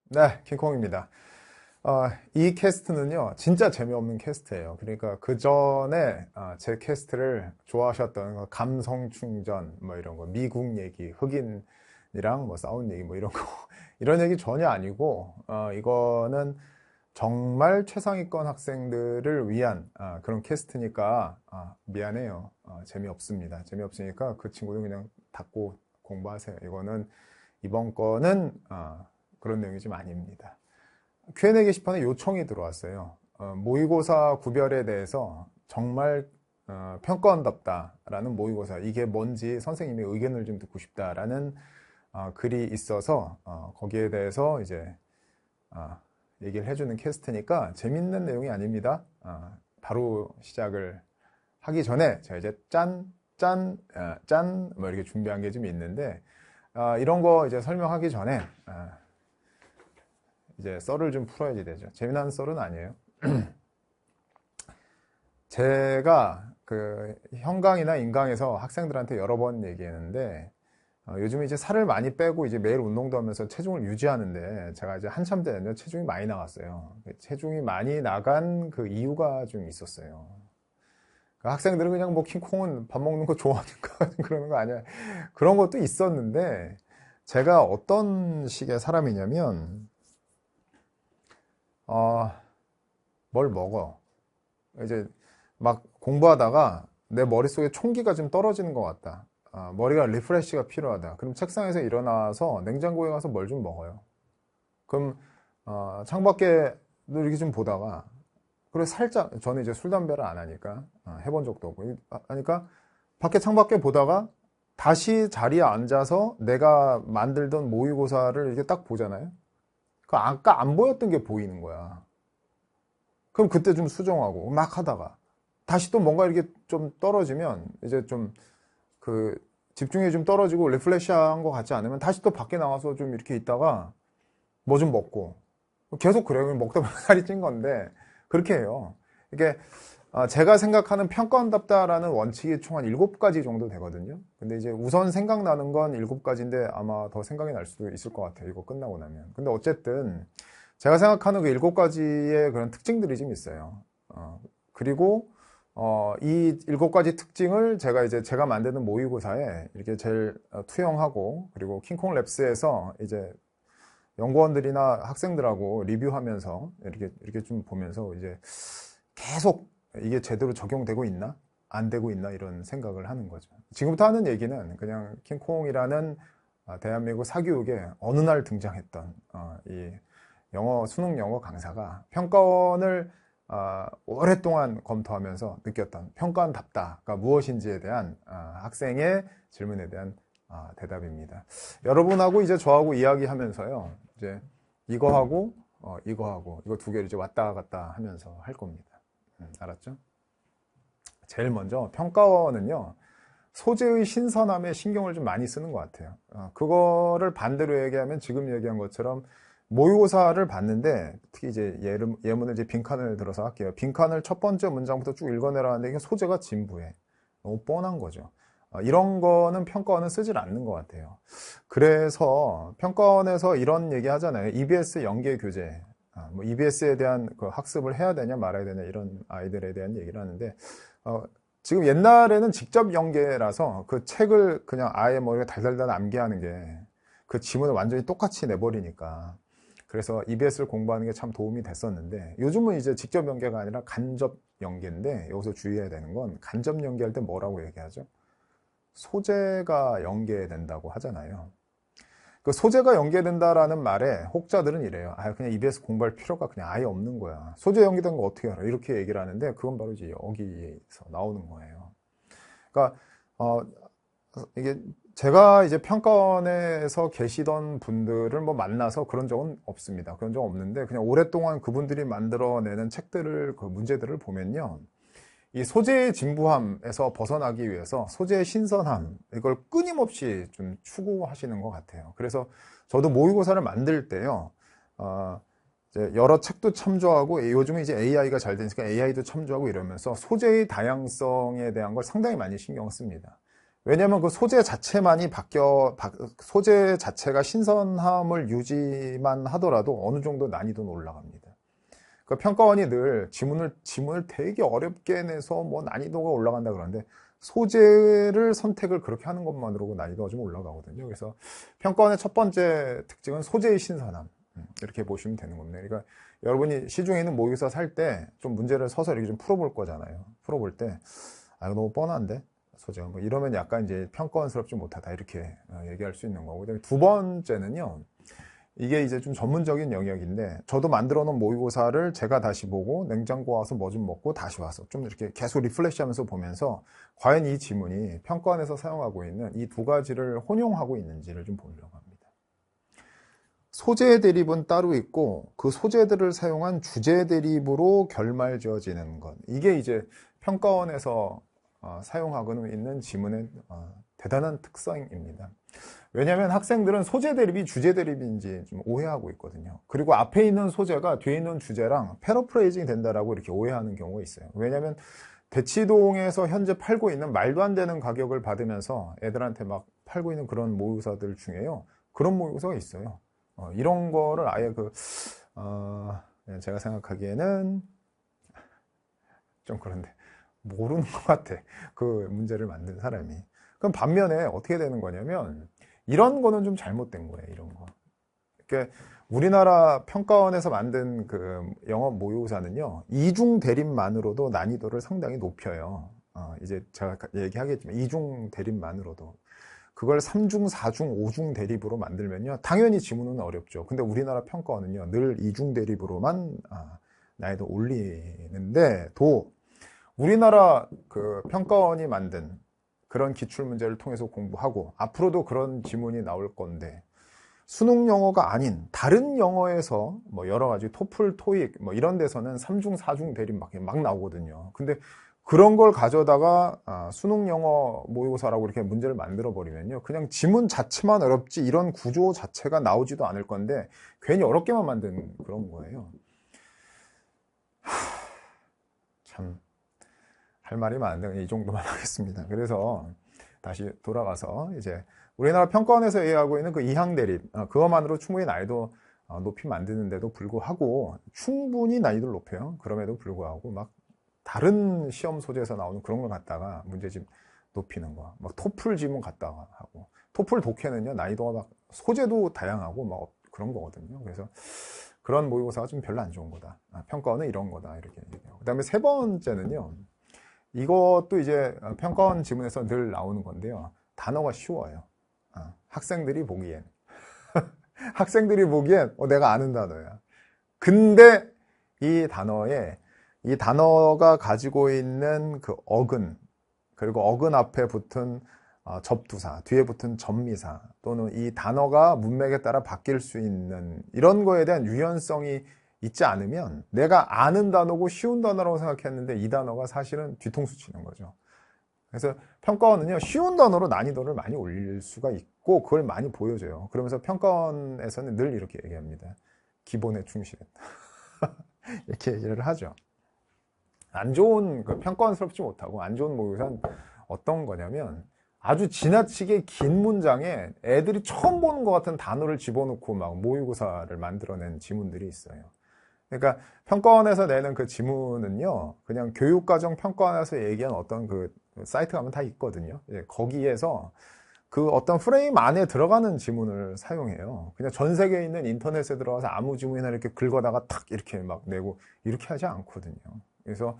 네, 킹콩입니다. 이 캐스트는요, 진짜 재미없는 캐스트예요. 그러니까 그 전에 제 캐스트를 좋아하셨던 거, 감성 충전, 뭐 이런 거, 미국 얘기, 흑인이랑 뭐 싸운 얘기, 뭐 이런 거, 이런 얘기 전혀 아니고, 이거는 정말 최상위권 학생들을 위한 그런 캐스트니까, 미안해요. 재미없습니다. 재미없으니까 그 친구는 그냥 닫고 공부하세요. 이번 거는, 그런 내용이 좀 아닙니다. Q&A 게시판에 요청이 들어왔어요. 모의고사 구별에 대해서 정말 평가원답다라는 모의고사, 이게 뭔지 선생님의 의견을 좀 듣고 싶다라는 글이 있어서 거기에 대해서 이제 얘기를 해주는 캐스트니까 재밌는 내용이 아닙니다. 바로 시작을 하기 전에 제가 이제 짠, 뭐 이렇게 준비한 게 좀 있는데 이런 거 이제 설명하기 전에 이제 썰을 좀 풀어야지 되죠. 재미난 썰은 아니에요. 제가 그 형강이나 인강에서 학생들한테 여러 번 얘기했는데 요즘에 이제 살을 많이 빼고 이제 매일 운동도 하면서 체중을 유지하는데 제가 이제 한참 때는요 체중이 많이 나갔어요. 체중이 많이 나간 그 이유가 좀 있었어요. 그 학생들은 그냥 뭐 킹콩은 밥 먹는 거 좋아하니까 그러는 거 아니야. 그런 것도 있었는데 제가 어떤 식의 사람이냐면 어, 뭘 먹어. 이제 막 공부하다가 내 머릿속에 총기가 좀 떨어지는 것 같다. 머리가 리프레시가 필요하다. 그럼 책상에서 일어나서 냉장고에 가서 뭘 좀 먹어요. 그럼 창밖에 이렇게 좀 보다가 그래 살짝 저는 이제 술 담배를 안 하니까 해본 적도 없고 하니까 밖에 창밖에 보다가 다시 자리에 앉아서 내가 만들던 모의고사를 이렇게 딱 보잖아요. 그 아까 안 보였던 게 보이는 거야. 그럼 그때 좀 수정하고 막 하다가 다시 또 뭔가 이렇게 좀 떨어지면 이제 좀 그 집중이 좀 떨어지고 리플레시한 것 같지 않으면 다시 또 밖에 나가서 좀 이렇게 있다가 뭐 좀 먹고 계속 그래요. 먹다 보면 살이 찐 건데 그렇게 해요. 이게 제가 생각하는 평가원답다라는 원칙이 총 한 7가지 정도 되거든요. 근데 이제 우선 생각나는 건 7가지인데 아마 더 생각이 날 수도 있을 것 같아요. 이거 끝나고 나면. 근데 어쨌든 제가 생각하는 그 7가지의 그런 특징들이 좀 있어요. 그리고 이 7가지 특징을 제가 만드는 모의고사에 이렇게 제일 투영하고 그리고 킹콩랩스에서 이제 연구원들이나 학생들하고 리뷰하면서 이렇게 좀 보면서 이제 계속 이게 제대로 적용되고 있나? 안 되고 있나? 이런 생각을 하는 거죠. 지금부터 하는 얘기는 그냥 킹콩이라는 대한민국 사교육에 어느 날 등장했던 이 수능 영어 강사가 평가원을 오랫동안 검토하면서 느꼈던 평가원답다가 무엇인지에 대한 학생의 질문에 대한 대답입니다. 여러분하고 이제 저하고 이야기하면서요, 이제 이거 두 개를 이제 왔다 갔다 하면서 할 겁니다. 알았죠? 제일 먼저 평가원은요, 소재의 신선함에 신경을 좀 많이 쓰는 것 같아요. 그거를 반대로 얘기하면 지금 얘기한 것처럼 모의고사를 봤는데 특히 이제 예문을 이제 빈칸을 들어서 할게요. 빈칸을 첫 번째 문장부터 쭉 읽어내라는데 이게 소재가 진부해. 너무 뻔한 거죠. 이런 거는 평가원은 쓰질 않는 것 같아요. 그래서 평가원에서 이런 얘기 하잖아요. EBS 연계 교재. 뭐 EBS에 대한 그 학습을 해야 되냐 말아야 되냐 이런 아이들에 대한 얘기를 하는데 지금 옛날에는 직접 연계라서 그 책을 그냥 아예 머리가 달달달 암기하는 게 그 지문을 완전히 똑같이 내버리니까 그래서 EBS를 공부하는 게 참 도움이 됐었는데 요즘은 이제 직접 연계가 아니라 간접 연계인데 여기서 주의해야 되는 건 간접 연계할 때 뭐라고 얘기하죠? 소재가 연계된다고 하잖아요. 그 소재가 연계된다라는 말에 혹자들은 이래요. 그냥 EBS 공부할 필요가 그냥 아예 없는 거야. 소재 연계된 거 어떻게 알아? 이렇게 얘기를 하는데 그건 바로 이제 여기에서 나오는 거예요. 그러니까 이게 제가 이제 평가원에서 계시던 분들을 뭐 만나서 그런 적은 없습니다. 그런 적 없는데 그냥 오랫동안 그분들이 만들어내는 책들을 그 문제들을 보면요. 이 소재의 진부함에서 벗어나기 위해서 소재의 신선함 이걸 끊임없이 좀 추구하시는 것 같아요. 그래서 저도 모의고사를 만들 때요. 이제 여러 책도 참조하고 요즘에 이제 AI가 잘 되니까 AI도 참조하고 이러면서 소재의 다양성에 대한 걸 상당히 많이 신경 씁니다. 왜냐하면 그 소재 자체만이 소재 자체가 신선함을 유지만 하더라도 어느 정도 난이도는 올라갑니다. 그 평가원이 늘 지문을 되게 어렵게 내서 뭐 난이도가 올라간다 그러는데 소재를 선택을 그렇게 하는 것만으로도 난이도가 좀 올라가거든요. 그래서 평가원의 첫 번째 특징은 소재의 신선함. 이렇게 보시면 되는 겁니다. 그러니까 여러분이 시중에 있는 모의고사 살 때 좀 문제를 서서 이렇게 좀 풀어볼 거잖아요. 풀어볼 때, 아, 이거 너무 뻔한데? 소재가. 뭐 이러면 약간 이제 평가원스럽지 못하다. 이렇게 얘기할 수 있는 거고. 그다음에 두 번째는요. 이게 이제 좀 전문적인 영역인데, 저도 만들어 놓은 모의고사를 제가 다시 보고, 냉장고 와서 뭐 좀 먹고 다시 와서 좀 이렇게 계속 리플레시 하면서 보면서, 과연 이 지문이 평가원에서 사용하고 있는 이 두 가지를 혼용하고 있는지를 좀 보려고 합니다. 소재 대립은 따로 있고 그 소재들을 사용한 주제 대립으로 결말 지어지는 것. 이게 이제 평가원에서 사용하고 있는 지문의 대단한 특성입니다. 왜냐하면 학생들은 소재 대립이 주제 대립인지 좀 오해하고 있거든요. 그리고 앞에 있는 소재가 뒤에 있는 주제랑 패러프레이징이 된다라고 이렇게 오해하는 경우가 있어요. 왜냐하면 대치동에서 현재 팔고 있는 말도 안 되는 가격을 받으면서 애들한테 막 팔고 있는 그런 모의고사들 중에요. 그런 모의고사가 있어요. 이런 거를 아예 제가 생각하기에는 좀 그런데 모르는 것 같아. 그 문제를 만든 사람이. 그럼 반면에 어떻게 되는 거냐면 이런 거는 좀 잘못된 거예요. 이런 거. 그러니까 우리나라 평가원에서 만든 그 영어 모의고사는요. 이중 대립만으로도 난이도를 상당히 높여요. 이제 제가 얘기하겠지만 이중 대립만으로도. 그걸 3중, 4중, 5중 대립으로 만들면요. 당연히 지문은 어렵죠. 근데 우리나라 평가원은요. 늘 2중 대립으로만 난이도 올리는데 도 우리나라 그 평가원이 만든 그런 기출문제를 통해서 공부하고 앞으로도 그런 지문이 나올 건데 수능 영어가 아닌 다른 영어에서 뭐 여러 가지 토플, 토익 뭐 이런 데서는 3중, 4중 대립 막 나오거든요. 근데 그런 걸 가져다가 수능 영어 모의고사라고 이렇게 문제를 만들어 버리면요. 그냥 지문 자체만 어렵지 이런 구조 자체가 나오지도 않을 건데 괜히 어렵게만 만든 그런 거예요. 참 할 말이 많은데 이 정도만 하겠습니다. 그래서 다시 돌아가서 이제 우리나라 평가원에서 얘기하고 있는 그 이항 대립 그것만으로 충분히 난이도 높이 만드는데도 불구하고 충분히 난이도를 높여요. 그럼에도 불구하고 막 다른 시험 소재에서 나오는 그런 걸 갖다가 문제집 높이는 거. 막 토플 지문 갖다가 하고. 토플 독해는요, 난이도가 막 소재도 다양하고 막 그런 거거든요. 그래서 그런 모의고사가 좀 별로 안 좋은 거다. 평가원은 이런 거다. 이렇게 얘기하고. 그 다음에 세 번째는요, 이것도 이제 평가원 지문에서 늘 나오는 건데요. 단어가 쉬워요. 학생들이 보기엔. 학생들이 보기엔 내가 아는 단어야. 근데 이 단어가 가지고 있는 그 어근, 그리고 어근 앞에 붙은 접두사, 뒤에 붙은 접미사, 또는 이 단어가 문맥에 따라 바뀔 수 있는 이런 거에 대한 유연성이 있지 않으면 내가 아는 단어고 쉬운 단어라고 생각했는데 이 단어가 사실은 뒤통수 치는 거죠. 그래서 평가원은요, 쉬운 단어로 난이도를 많이 올릴 수가 있고 그걸 많이 보여줘요. 그러면서 평가원에서는 늘 이렇게 얘기합니다. 기본에 충실했다. 이렇게 얘기를 하죠. 안 좋은, 평가원스럽지 못하고 안 좋은 모의고사는 어떤 거냐면 아주 지나치게 긴 문장에 애들이 처음 보는 것 같은 단어를 집어넣고 막 모의고사를 만들어낸 지문들이 있어요. 그러니까 평가원에서 내는 그 지문은요, 그냥 교육과정 평가원에서 얘기한 어떤 그 사이트 가면 다 있거든요. 거기에서 그 어떤 프레임 안에 들어가는 지문을 사용해요. 그냥 전 세계에 있는 인터넷에 들어가서 아무 지문이나 이렇게 긁어다가 탁 이렇게 막 내고 이렇게 하지 않거든요. 그래서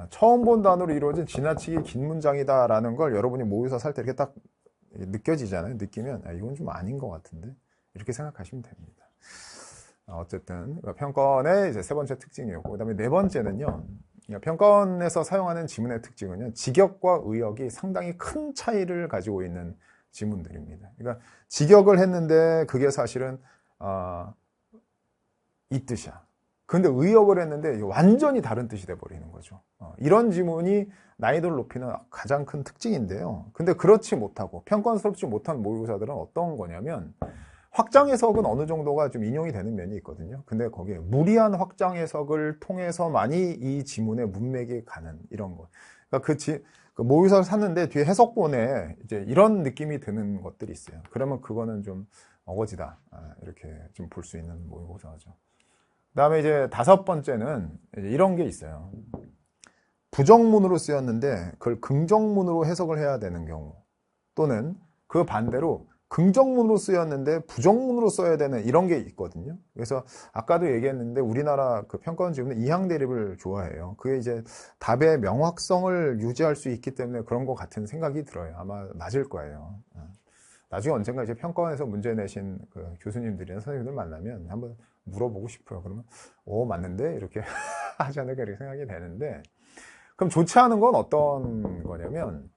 처음 본 단어로 이루어진 지나치게 긴 문장이다라는 걸 여러분이 모의고사 살 때 이렇게 딱 느껴지잖아요. 느끼면 이건 좀 아닌 것 같은데 이렇게 생각하시면 됩니다. 어쨌든 평가원의 이제 세 번째 특징이었고, 그다음에 네 번째는요. 평가원에서 사용하는 지문의 특징은요. 직역과 의역이 상당히 큰 차이를 가지고 있는 지문들입니다. 그러니까 직역을 했는데 그게 사실은 이 뜻이야. 근데 의역을 했는데 완전히 다른 뜻이 돼버리는 거죠. 이런 지문이 난이도를 높이는 가장 큰 특징인데요. 근데 그렇지 못하고 평가원스럽지 못한 모의고사들은 어떤 거냐면 확장 해석은 어느 정도가 좀 인용이 되는 면이 있거든요. 근데 거기에 무리한 확장 해석을 통해서만이 이 지문의 문맥이 가는 이런 거. 그러니까 그 모의고사를 샀는데 뒤에 해석본에 이제 이런 느낌이 드는 것들이 있어요. 그러면 그거는 좀 어거지다. 이렇게 좀 볼 수 있는 모의고사죠. 그 다음에 이제 다섯 번째는 이제 이런 게 있어요. 부정문으로 쓰였는데 그걸 긍정문으로 해석을 해야 되는 경우, 또는 그 반대로 긍정문으로 쓰였는데 부정문으로 써야 되는 이런 게 있거든요. 그래서 아까도 얘기했는데 우리나라 그 평가원 지구는 이항 대립을 좋아해요. 그게 이제 답의 명확성을 유지할 수 있기 때문에 그런 것 같은 생각이 들어요. 아마 맞을 거예요. 나중에 언젠가 이제 평가원에서 문제 내신 그 교수님들이나 선생님들 만나면 한번 물어보고 싶어요. 그러면 맞는데 이렇게 하지 않을까 이렇게 생각이 되는데, 그럼 좋지 않은 건 어떤 거냐면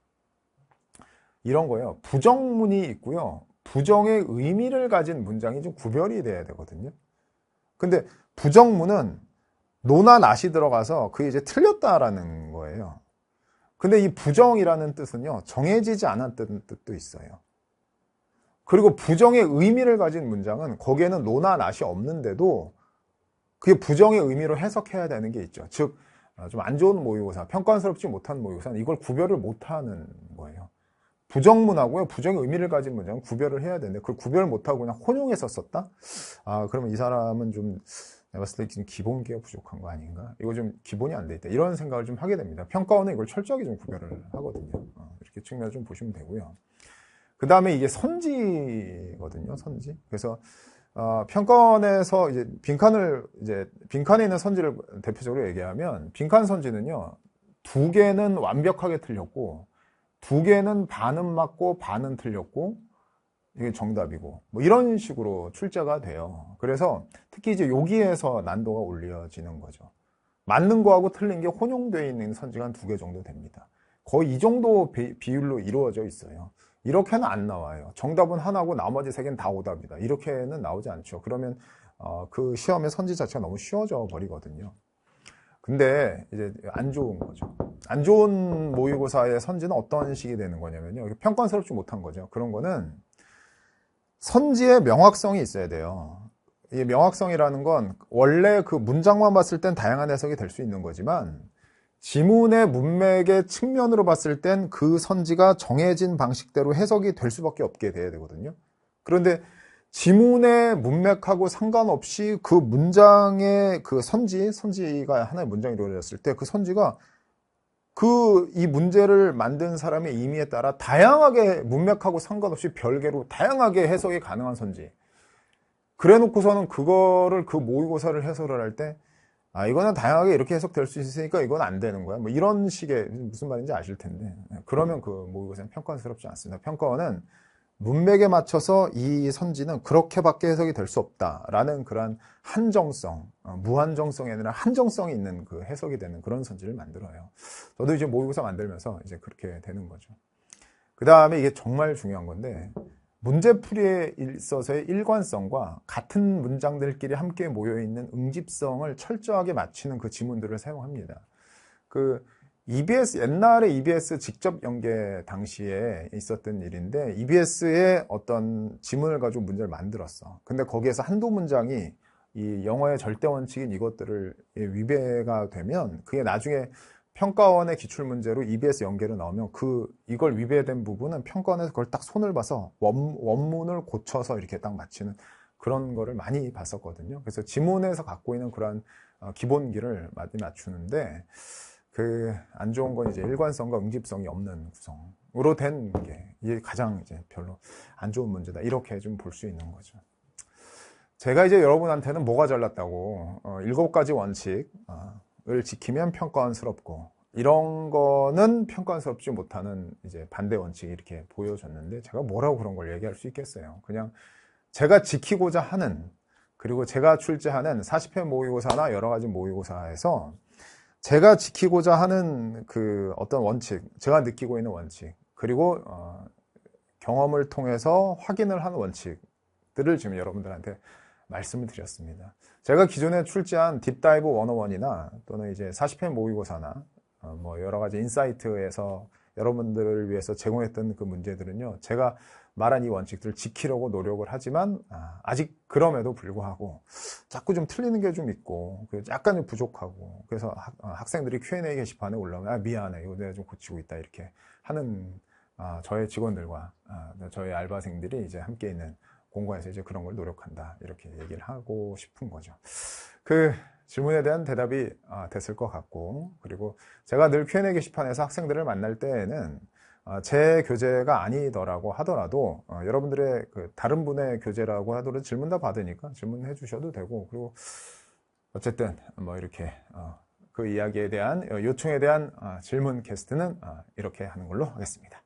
이런 거예요. 부정문이 있고요. 부정의 의미를 가진 문장이 좀 구별이 돼야 되거든요. 근데 부정문은 노나 낫이 들어가서 그게 이제 틀렸다라는 거예요. 근데 이 부정이라는 뜻은요, 정해지지 않았다는 뜻도 있어요. 그리고 부정의 의미를 가진 문장은 거기에는 노나 낫이 없는데도 그게 부정의 의미로 해석해야 되는 게 있죠. 즉, 좀 안 좋은 모의고사, 평가원스럽지 못한 모의고사는 이걸 구별을 못하는 거예요. 부정문하고요, 부정의 의미를 가진 문장은 구별을 해야 되는데 그걸 구별 못하고 그냥 혼용해서 썼다? 그러면 이 사람은 좀 내가 봤을 때 지금 기본기가 부족한 거 아닌가? 이거 좀 기본이 안 돼 있다. 이런 생각을 좀 하게 됩니다. 평가원은 이걸 철저하게 좀 구별을 하거든요. 이렇게 측면을 좀 보시면 되고요. 그 다음에 이게 선지거든요, 선지. 그래서 평가원에서 이제 빈칸에 있는 선지를 대표적으로 얘기하면, 빈칸 선지는요, 2개는 완벽하게 틀렸고, 2개는 반은 맞고 반은 틀렸고, 이게 정답이고, 뭐 이런 식으로 출제가 돼요. 그래서 특히 이제 여기에서 난도가 올려지는 거죠. 맞는 거하고 틀린 게 혼용되어 있는 선지가 한 2개 정도 됩니다. 거의 이 정도 비율로 이루어져 있어요. 이렇게는 안 나와요. 정답은 하나고 나머지 3개는 다 오답이다. 이렇게는 나오지 않죠. 그러면 그 시험의 선지 자체가 너무 쉬워져 버리거든요. 근데 이제 안 좋은 거죠. 안 좋은 모의고사의 선지는 어떤 식이 되는 거냐면요, 평가원스럽지 못한 거죠. 그런 거는 선지의 명확성이 있어야 돼요. 이 명확성이라는 건 원래 그 문장만 봤을 땐 다양한 해석이 될 수 있는 거지만, 지문의 문맥의 측면으로 봤을 땐 그 선지가 정해진 방식대로 해석이 될 수밖에 없게 돼야 되거든요. 그런데 지문의 문맥하고 상관없이 그 문장의 그 선지가 하나의 문장이 이루어졌을 때 그 선지가 이 문제를 만든 사람의 의미에 따라 다양하게, 문맥하고 상관없이 별개로 다양하게 해석이 가능한 선지. 그래 놓고서는 그거를, 그 모의고사를 해설을 할 때 이거는 다양하게 이렇게 해석될 수 있으니까 이건 안 되는 거야, 뭐 이런 식의, 무슨 말인지 아실 텐데, 그러면 그 모의고사는 평가원스럽지 않습니다. 평가원은 문맥에 맞춰서 이 선지는 그렇게밖에 해석이 될 수 없다라는 그런 한정성, 무한정성이 아니라 한정성이 있는 그 해석이 되는 그런 선지를 만들어요. 저도 이제 모의고사 만들면서 이제 그렇게 되는 거죠. 그 다음에 이게 정말 중요한 건데, 문제풀이에 있어서의 일관성과 같은 문장들끼리 함께 모여있는 응집성을 철저하게 맞추는 그 지문들을 사용합니다. 옛날에 EBS 직접 연계 당시에 있었던 일인데, EBS의 어떤 지문을 가지고 문제를 만들었어. 근데 거기에서 한두 문장이 이 영어의 절대 원칙인 이것들을 위배가 되면, 그게 나중에 평가원의 기출문제로 EBS 연계로 나오면 이걸 위배된 부분은 평가원에서 그걸 딱 손을 봐서 원문을 고쳐서 이렇게 딱 맞추는 그런 거를 많이 봤었거든요. 그래서 지문에서 갖고 있는 그런 기본기를 많이 맞추는데, 안 좋은 건 이제 일관성과 응집성이 없는 구성으로 된 게 이게 가장 이제 별로 안 좋은 문제다, 이렇게 좀 볼 수 있는 거죠. 제가 이제 여러분한테는 뭐가 잘났다고 7가지 원칙을 지키면 평가원스럽고, 이런 거는 평가원스럽지 못하는 이제 반대 원칙이 이렇게 보여졌는데, 제가 뭐라고 그런 걸 얘기할 수 있겠어요. 그냥 제가 지키고자 하는, 그리고 제가 출제하는 40회 모의고사나 여러 가지 모의고사에서 제가 지키고자 하는 그 어떤 원칙, 제가 느끼고 있는 원칙, 그리고 경험을 통해서 확인을 하는 원칙들을 지금 여러분들한테 말씀을 드렸습니다. 제가 기존에 출제한 딥다이브 101이나 또는 이제 40회 모의고사나 뭐 여러 가지 인사이트에서 여러분들을 위해서 제공했던 그 문제들은요, 제가 말한 이 원칙들을 지키려고 노력을 하지만 아직 그럼에도 불구하고 자꾸 좀 틀리는 게 좀 있고 약간 좀 부족하고 그래서 학생들이 Q&A 게시판에 올라오면 미안해 이거 내가 좀 고치고 있다 이렇게 하는 저의 직원들과 저의 알바생들이 이제 함께 있는 공과에서 이제 그런 걸 노력한다 이렇게 얘기를 하고 싶은 거죠. 그 질문에 대한 대답이 됐을 것 같고 그리고 제가 늘 Q&A 게시판에서 학생들을 만날 때에는 제 교재가 아니더라고 하더라도 여러분들의 그 다른 분의 교재라고 하더라도 질문 다 받으니까 질문해 주셔도 되고 그리고 어쨌든 뭐 이렇게 그 이야기에 대한 요청에 대한 질문 캐스트는 이렇게 하는 걸로 하겠습니다.